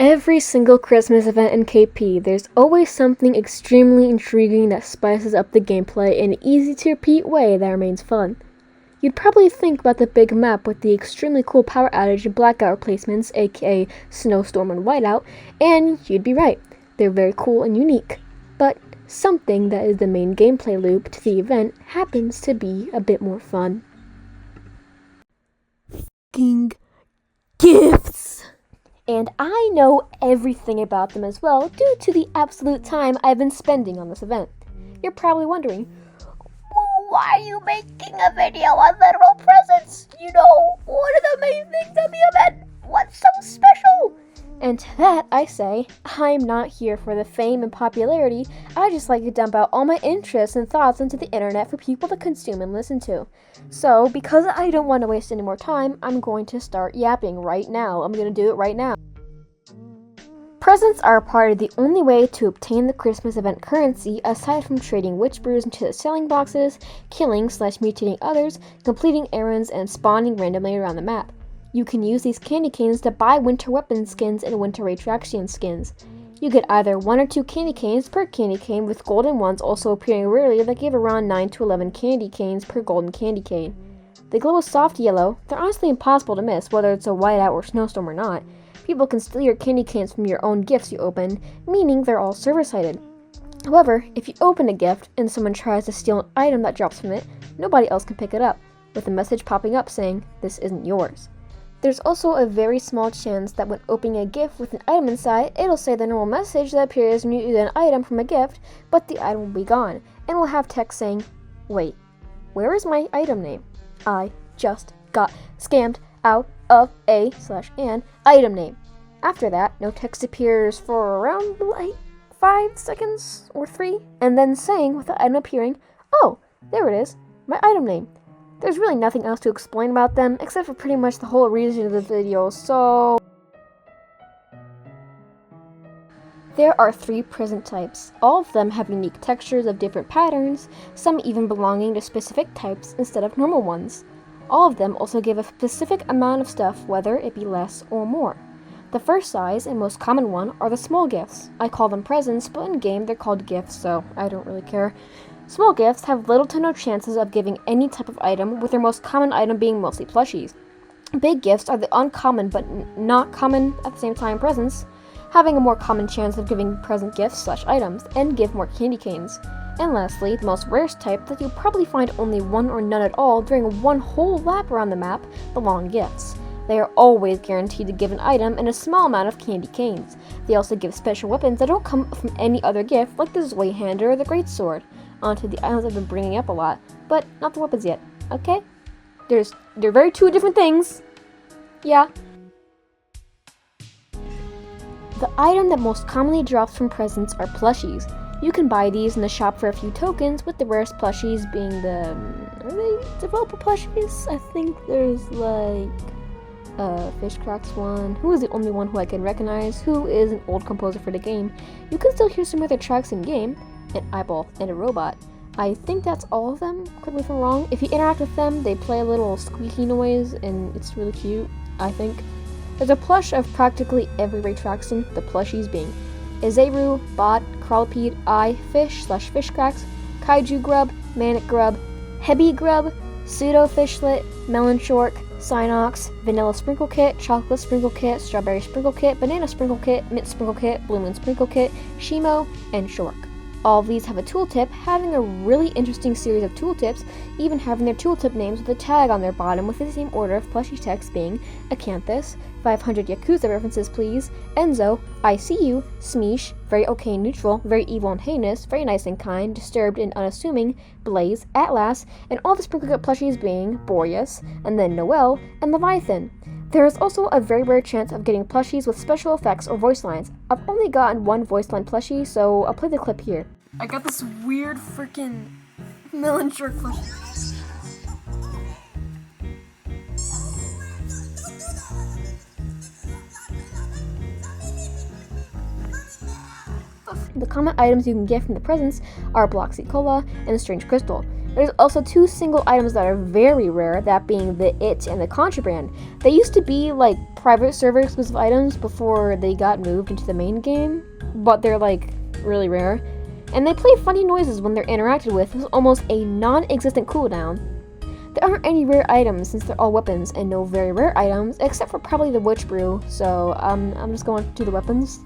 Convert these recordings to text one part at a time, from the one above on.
Every single Christmas event in KP, there's always something extremely intriguing that spices up the gameplay in an easy-to-repeat way that remains fun. You'd probably think about the big map with the extremely cool power outage and blackout replacements, aka snowstorm and whiteout, and you'd be right, they're very cool and unique. But something that is the main gameplay loop to the event happens to be a bit more fun. F***ing gifts! And I know everything about them as well due to the absolute time I've been spending on this event. You're probably wondering, why are you making a video on literal presents? You know, one of the main things of the event. What's so special? And to that I say, I'm not here for the fame and popularity. I just like to dump out all my interests and thoughts into the internet for people to consume and listen to. So, because I don't want to waste any more time, I'm going to start yapping right now. I'm going to do it right now. Presents are part of the only way to obtain the Christmas event currency aside from trading witch brews into the selling boxes, killing/mutating others, completing errands, and spawning randomly around the map. You can use these candy canes to buy winter weapon skins and winter retraction skins. You get either 1 or 2 candy canes per candy cane, with golden ones also appearing rarely that give around 9 to 11 candy canes per golden candy cane. They glow a soft yellow. They're honestly impossible to miss, whether it's a whiteout or snowstorm or not. People can steal your candy canes from your own gifts you open, meaning they're all server-sided. However, if you open a gift and someone tries to steal an item that drops from it, nobody else can pick it up, with a message popping up saying, "This isn't yours." There's also a very small chance that when opening a gift with an item inside, it'll say the normal message that appears when you eat an item from a gift, but the item will be gone, and will have text saying, "Wait, where is my item name? I just got scammed out of a/an item name." After that, no text appears for around 5 seconds or 3, and then saying with the item appearing, "Oh, there it is, my item name." There's really nothing else to explain about them, except for pretty much the whole reason of the video, so... There are 3 present types. All of them have unique textures of different patterns, some even belonging to specific types instead of normal ones. All of them also give a specific amount of stuff, whether it be less or more. The first size and most common one are the small gifts. I call them presents, but in game they're called gifts, so I don't really care. Small gifts have little to no chances of giving any type of item, with their most common item being mostly plushies. Big gifts are the uncommon but not common at the same time presents, having a more common chance of giving present gifts/items, and give more candy canes. And lastly, the most rarest type that you'll probably find only one or none at all during one whole lap around the map, the long gifts. They are always guaranteed to give an item and a small amount of candy canes. They also give special weapons that don't come from any other gift, like the Zweihander or the Greatsword. Onto the items I've been bringing up a lot, but not the weapons yet, okay? They're very 2 different things. Yeah. The item that most commonly drops from presents are plushies. You can buy these in the shop for a few tokens, with the rarest plushies being the... Are they developer plushies? I think there's Fish Cracks one, who is the only one who I can recognize, who is an old composer for the game. You can still hear some of their tracks in game, an eyeball, and a robot. I think that's all of them, correct me if I'm wrong. If you interact with them, they play a little squeaky noise, and it's really cute, I think. There's a plush of practically every retraction, the plushies being Izeru, Bot, Crawlpede, Eye, Fish/Fish Cracks, Kaiju Grub, Manic Grub, Hebi Grub, Pseudo Fishlet, Melon Shork, Synox, Vanilla Sprinkle Kit, Chocolate Sprinkle Kit, Strawberry Sprinkle Kit, Banana Sprinkle Kit, Mint Sprinkle Kit, Blue Moon Sprinkle Kit, Shimo, and Shork. All of these have a tooltip, having a really interesting series of tooltips, even having their tooltip names with a tag on their bottom with the same order of plushie text being Acanthus, 500 Yakuza references please, Enzo, I see you, Smeesh, very okay neutral, very evil and heinous, very nice and kind, disturbed and unassuming, Blaze, Atlas, and all the Sprinkle Kit plushies being Boreas, and then Noel, and Leviathan. There is also a very rare chance of getting plushies with special effects or voice lines. I've only gotten 1 voice line plushie, so I'll play the clip here. I got this weird freaking melon jerk plushie. The common items you can get from the presents are Bloxy Cola and Strange Crystal. There's also 2 single items that are very rare, that being the It and the Contraband. They used to be like private server exclusive items before they got moved into the main game, but they're like really rare. And they play funny noises when they're interacted with almost a non-existent cooldown. There aren't any rare items since they're all weapons, and no very rare items except for probably the Witch Brew, so I'm just going to the weapons.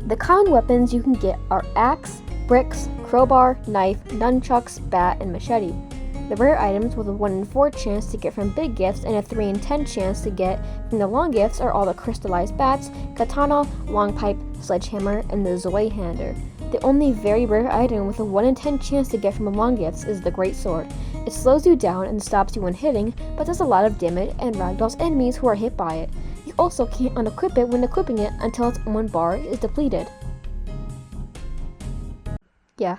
The common weapons you can get are axe, bricks, crowbar, knife, nunchucks, bat, and machete. The rare items with a 1 in 4 chance to get from big gifts and a 3 in 10 chance to get from the long gifts are all the crystallized bats, katana, long pipe, sledgehammer, and the Zweihander. The only very rare item with a 1 in 10 chance to get from the long gifts is the great sword. It slows you down and stops you when hitting, but does a lot of damage and ragdolls enemies who are hit by it. You also can't unequip it when equipping it until its 1 bar is depleted. Yeah.